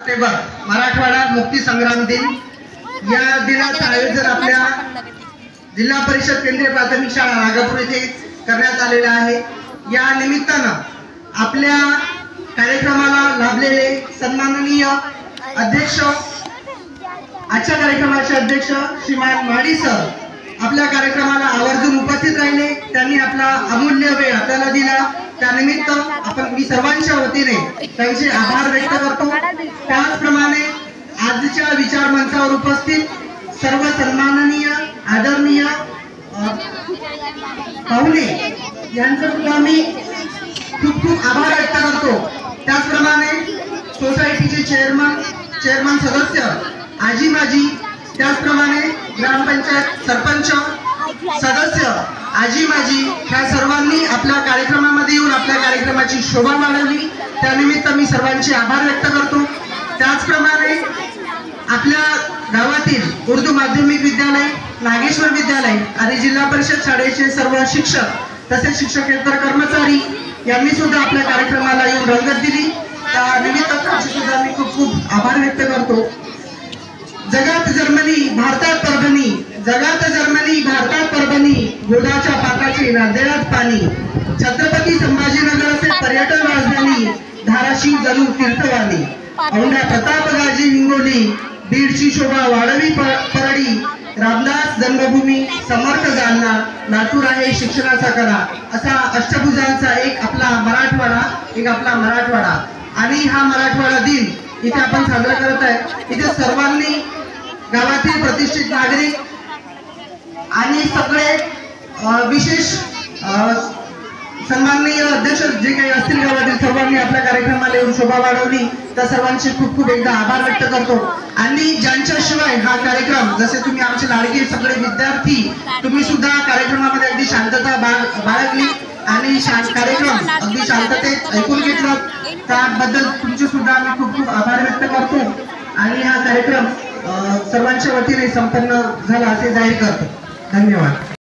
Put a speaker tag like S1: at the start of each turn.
S1: मराठवाडा मुक्ती संग्राम दिन या दिनाचं आयोजन आपल्या जिल्हा परिषद केंद्रीय प्राथमिक शाळा नागपूर येथे करण्यात आलेले आहे। या निमित्तानं आपल्या कार्यक्रमाला लाभलेले सन्माननीय अध्यक्ष, आजच्या कार्यक्रमाचे अध्यक्ष श्रीमान माडी सर आपल्या कार्यक्रमाला आवर्जून उपस्थित राहिले। त्यांनी आपला अमूल्य वेळ आपल्याला दिला, त्यानिमित्त आपण मी सर्वांच्या वतीने त्यांचे आभार व्यक्त करतो। त्याचप्रमाणे आजच्या विचार मंचावर उपस्थित सर्व सन्माननीय आदरणीय पाहुणे यांचा सुद्धा मी खूप खूप आभार व्यक्त करतो। त्याचप्रमाणे सोसायटीचे चेअरमन सदस्य आजी माजी, त्याचप्रमाणे ग्रामपंचायत सरपंच सदस्य आजी माजी या सर्वांनी आपल्या कार्यक्रमामध्ये येऊन आपल्या कार्यक्रमाची शोभा वाढवली, त्यानिमित्त मी सर्वांचे आभार व्यक्त करतो। त्याचप्रमाणे आपल्या गावातील उर्दू माध्यमिक विद्यालय, नागेश्वर विद्यालय आणि जिल्हा परिषद शाळेचे सर्व शिक्षक तसेच शिक्षकेतर कर्मचारी यांनी सुद्धा आपल्या कार्यक्रमाला येऊन रंगत दिली, त्यानिमित्त त्यांचे सुद्धा मी खूप खूप आभार व्यक्त करतो। जगात जर्मनी भारतात परभणी, जगात जर्मनी भारतात परभणी, गोदाच्या पाटाचे नांदेडात पाणी, छत्रपती संभाजीनगरचे पर्यटन राजधानी, धाराशिव जणू तीर्थवाणी, औंढा प्रतापगाजी हिंगोली, बीडची शोभा वाढवी परळी, रामदास जन्मभूमी समर्थ जालना, लातूर आहे शिक्षणाचा कणा, असा अष्टभुजांचा एक आपला मराठवाडा आणि हा मराठवाडा दिन इथे आपण साजरा करत आहे। इथे सर्वांनी गावातील प्रतिष्ठित नागरिक आणि सगळे विशेष सन्माननीय अध्यक्ष जे काही असतील गावातील सर्वांनी आपल्या कार्यक्रमाला येऊन शोभा वाढवली, त्या सर्वांचे खूप खूप एकदा आभार व्यक्त करतो। आणि ज्यांच्याशिवाय हा कार्यक्रम, जसे तुम्ही आमचे लाडके सगळे विद्यार्थी, तुम्ही सुद्धा कार्यक्रमामध्ये अगदी शांतता बाळगली आणि कार्यक्रम अगदी शांततेत ऐकून घेतला, त्याबद्दल तुमचे सुद्धा आम्ही खूप खूप आभार व्यक्त करतो। आणि हा कार्यक्रम सर्वांच्या वतीने संपन्न झाला असे जाहीर करतो। धन्यवाद।